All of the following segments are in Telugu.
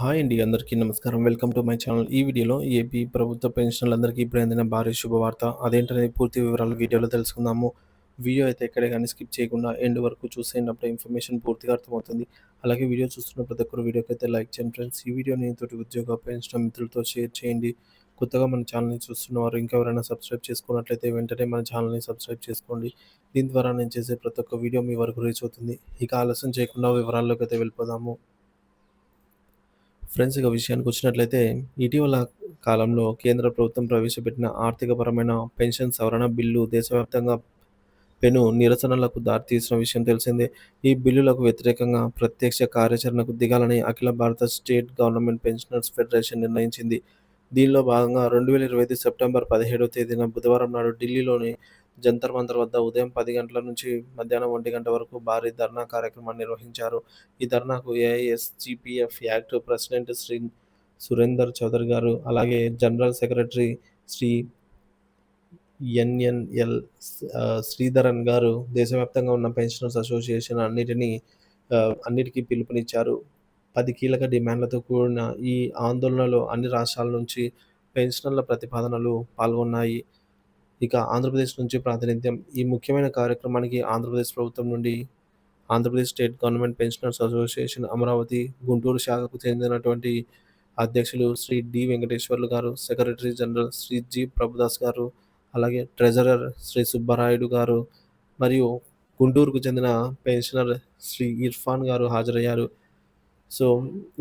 హాయ్ అండి. అందరికీ నమస్కారం. Welcome to my channel. ఈ వీడియోలో ఏపీ ప్రభుత్వ పెన్షనర్లందరికీ ఇప్పుడు అందిన భారీ శుభవార్త. అదేంటనేది పూర్తి వివరాలు వీడియోలో తెలుసుకుందాము. వీడియో అయితే ఎక్కడే గానీ స్కిప్ చేయకుండా ఎండ్ వరకు చూసేయండి. అప్పుడే ఇన్ఫర్మేషన్ పూర్తిగా అర్థమవుతుంది. అలాగే వీడియో చూస్తున్న ప్రతి ఒక్కరు వీడియోకైతే లైక్ చేయండి ఫ్రెండ్స్. ఈ వీడియోని తోటి ఉద్యోగ పెన్షన్ మిత్రులతో షేర్ చేయండి. కొత్తగా మన ఛానల్‌ని చూస్తున్నవారు ఇంకా ఎవరైనా సబ్స్క్రైబ్ చేసుకున్నట్లయితే వెంటనే మన ఛానల్‌ని సబ్స్క్రైబ్ చేసుకోండి. దీని ద్వారా నేను చేసే ప్రతి ఒక్క వీడియో మీ వరకు రీచ్ అవుతుంది. ఇక ఆలస్యం చేయకుండా వివరాల్లోకైతే వెళ్ళిపోదాము. ఫ్రెండ్స్, ఇక విషయానికొచ్చినట్లయితే, ఇటీవల కాలంలో కేంద్ర ప్రభుత్వం ప్రవేశపెట్టిన ఆర్థికపరమైన పెన్షన్ సవరణ బిల్లు దేశవ్యాప్తంగా పెను నిరసనలకు దారితీసిన విషయం తెలిసిందే. ఈ బిల్లులకు వ్యతిరేకంగా ప్రత్యక్ష కార్యాచరణకు దిగాలని అఖిల భారత స్టేట్ గవర్నమెంట్ పెన్షనర్స్ ఫెడరేషన్ నిర్ణయించింది. దీనిలో భాగంగా 2025 సెప్టెంబర్ 17వ తేదీన బుధవారం నాడు ఢిల్లీలోని జంతర్ మంతర్ వద్ద ఉదయం 10 గంటల నుంచి మధ్యాహ్నం 1 గంట వరకు భారీ ధర్నా కార్యక్రమాన్ని నిర్వహించారు. ఈ ధర్నాకు ఏఐఎస్‌జీపీఎఫ్ యాక్ట్ ప్రెసిడెంట్ సురేందర్ చౌదరి గారు, అలాగే general secretary Shri NNL Sridharan గారు దేశవ్యాప్తంగా ఉన్న పెన్షనర్స్ అసోసియేషన్ అన్నిటికీ పిలుపునిచ్చారు. 10 కీలక డిమాండ్లతో కూడిన ఈ ఆందోళనలో అన్ని రాష్ట్రాల నుంచి పెన్షనర్ల ప్రతిపాదనలు పాల్గొన్నాయి. ఇక ఆంధ్రప్రదేశ్ నుంచి ప్రాతినిధ్యం. ఈ ముఖ్యమైన కార్యక్రమానికి ఆంధ్రప్రదేశ్ ప్రభుత్వం నుండి Andhra Pradesh state government pensioners association Amaravati, Guntur శాఖకు చెందినటువంటి అధ్యక్షులు Shri D. Venkateswarlu garu, secretary general Shri G. Prabhudas garu, అలాగే ట్రెజరర్ శ్రీ సుబ్బరాయుడు గారు మరియు గుంటూరుకు చెందిన పెన్షనర్ శ్రీ ఇర్ఫాన్ గారు హాజరయ్యారు. సో,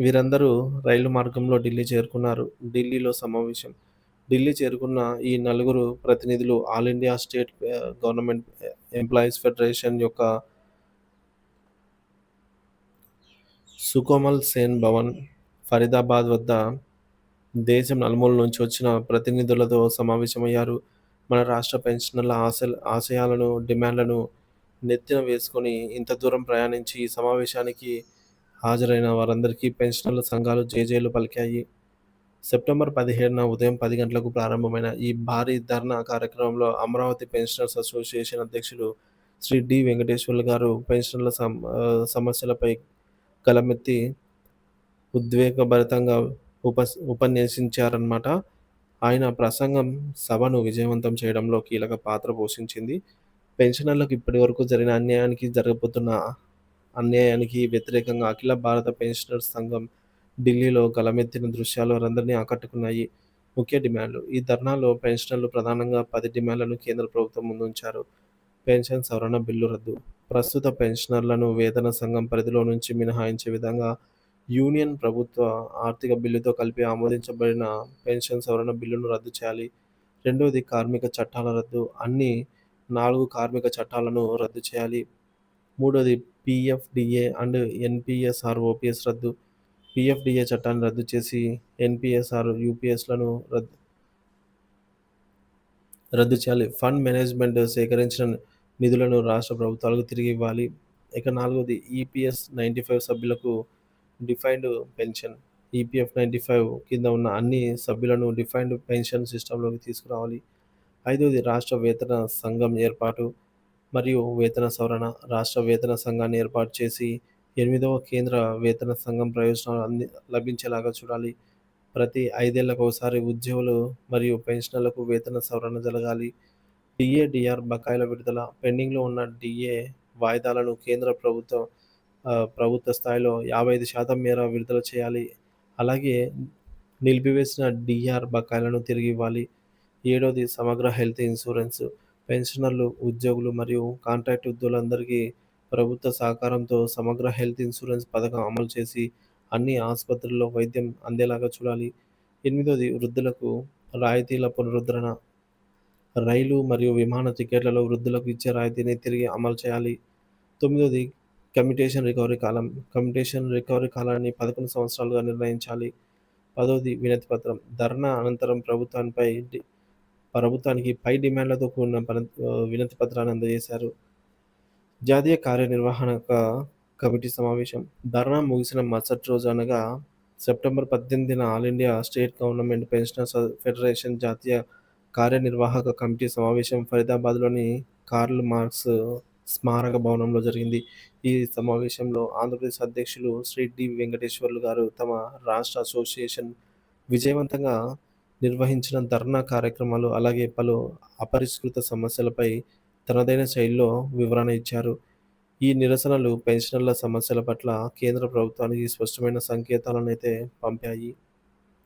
వీరందరూ రైలు మార్గంలో ఢిల్లీ చేరుకున్నారు. ఢిల్లీలో సమావేశం. ఢిల్లీ చేరుకున్న ఈ నలుగురు ప్రతినిధులు all India state government employees federation యొక్క సుకోమల్ సేన్ భవన్, ఫరీదాబాద్ వద్ద దేశం నలుమూలల నుంచి వచ్చిన ప్రతినిధులతో సమావేశమయ్యారు. మన రాష్ట్ర పెన్షనర్ల ఆశయాలను, డిమాండ్లను నెత్తిన వేసుకొని ఇంత దూరం ప్రయాణించి ఈ సమావేశానికి హాజరైన వారందరికీ పెన్షనర్ల సంఘాలు జేజేలు పలికాయి. సెప్టెంబర్ 17న ఉదయం 10 గంటలకు ప్రారంభమైన ఈ భారీ ధర్నా కార్యక్రమంలో అమరావతి పెన్షనర్స్ అసోసియేషన్ అధ్యక్షులు శ్రీ డి. వెంకటేశ్వర్లు గారు పెన్షనర్ల సమస్యలపై గళమెత్తి ఉద్వేగభరితంగా ఉపన్యసించారన్నమాట. ఆయన ప్రసంగం సభను విజయవంతం చేయడంలో కీలక పాత్ర పోషించింది. పెన్షనర్లకు ఇప్పటివరకు జరిగిన జరగబోతున్న అన్యాయానికి వ్యతిరేకంగా అఖిల భారత పెన్షనర్స్ సంఘం ఢిల్లీలో గళమెత్తిన దృశ్యాలు వారందరినీ ఆకట్టుకున్నాయి. ముఖ్య డిమాండ్లు. ఈ ధర్నాలో పెన్షనర్లు ప్రధానంగా 10 డిమాండ్లను కేంద్ర ప్రభుత్వం ముందుంచారు. పెన్షన్ సవరణ బిల్లు రద్దు. ప్రస్తుత పెన్షనర్లను వేతన సంఘం పరిధిలో నుంచి మినహాయించే విధంగా యూనియన్ ప్రభుత్వ ఆర్థిక బిల్లుతో కలిపి ఆమోదించబడిన పెన్షన్ సవరణ బిల్లును రద్దు చేయాలి. రెండోది కార్మిక చట్టాల రద్దు. అన్ని 4 కార్మిక చట్టాలను రద్దు చేయాలి. మూడోది పీఎఫ్‌డీఏ అండ్ ఎన్‌పీఎస్‌ఆర్, ఓపీఎస్ రద్దు. పీఎఫ్‌డీఏ చట్టాన్ని రద్దు చేసి ఎన్‌పీఎస్‌ఆర్, యూపీఎస్‌లను రద్దు చేయాలి. ఫండ్ మేనేజ్‌మెంట్ సేకరించిన నిధులను రాష్ట్ర ప్రభుత్వాలకు తిరిగి ఇవ్వాలి. ఇక నాలుగోది ఈపీఎస్ 95 సభ్యులకు డిఫైన్డ్ పెన్షన్. ఈపీఎఫ్ 95 కింద ఉన్న అన్ని సభ్యులను డిఫైన్డ్ పెన్షన్ సిస్టమ్‌లోకి తీసుకురావాలి. ఐదోది రాష్ట్ర వేతన సంఘం ఏర్పాటు మరియు వేతన సవరణ. రాష్ట్ర వేతన సంఘాన్ని ఏర్పాటు చేసి 8వ కేంద్ర వేతన సంఘం ప్రయోజనాలు లభించేలాగా చూడాలి. ప్రతి 5 ఏళ్లకోసారి ఉద్యోగులు మరియు పెన్షనర్లకు వేతన సవరణ జరగాలి. డీఏ, డీఆర్ బకాయిల విడుదల. పెండింగ్‌లో ఉన్న డీఏ వాయిదాలను కేంద్ర ప్రభుత్వ స్థాయిలో 55% మేర విడుదల చేయాలి. అలాగే నిలిపివేసిన డీఆర్ బకాయిలను తిరిగి ఇవ్వాలి. ఏడోది సమగ్ర హెల్త్ ఇన్సూరెన్స్. పెన్షనర్లు, ఉద్యోగులు మరియు కాంట్రాక్ట్ ఉద్యోగులందరికీ ప్రభుత్వ సహకారంతో సమగ్ర హెల్త్ ఇన్సూరెన్స్ పథకం అమలు చేసి అన్ని ఆసుపత్రుల్లో వైద్యం అందేలాగా చూడాలి. ఎనిమిదోది వృద్ధులకు రాయితీల పునరుద్ధరణ. రైలు మరియు విమాన టికెట్లలో వృద్ధులకు ఇచ్చే రాయితీని తిరిగి అమలు చేయాలి. తొమ్మిదోది కమ్యుటేషన్ రికవరీ కాలం. కమ్యుటేషన్ రికవరీ కాలాన్ని 11 సంవత్సరాలుగా నిర్ణయించాలి. పదోది వినతి పత్రం. ధర్నా అనంతరం ప్రభుత్వానికి పై డిమాండ్లతో కూడిన వినతి పత్రాన్ని అందజేశారు. జాతీయ కార్యనిర్వాహక కమిటీ సమావేశం. ధర్నా ముగిసిన మరుసటి రోజు అనగా సెప్టెంబర్ 18న all India state government pensioners federation జాతీయ కార్యనిర్వాహక కమిటీ సమావేశం ఫరీదాబాద్‌లోని కార్ల్ మార్క్స్ స్మారక భవనంలో జరిగింది. ఈ సమావేశంలో ఆంధ్రప్రదేశ్ అధ్యక్షులు శ్రీ డి. వెంకటేశ్వర్లు గారు తమ రాష్ట్ర అసోసియేషన్ విజయవంతంగా నిర్వహించిన ధర్నా కార్యక్రమాలు, అలాగే పలు అపరిష్కృత సమస్యలపై తనదైన శైలిలో వివరణ ఇచ్చారు. ఈ నిరసనలు పెన్షనర్ల సమస్యల పట్ల కేంద్ర ప్రభుత్వానికి స్పష్టమైన సంకేతాలనైతే పంపాయి.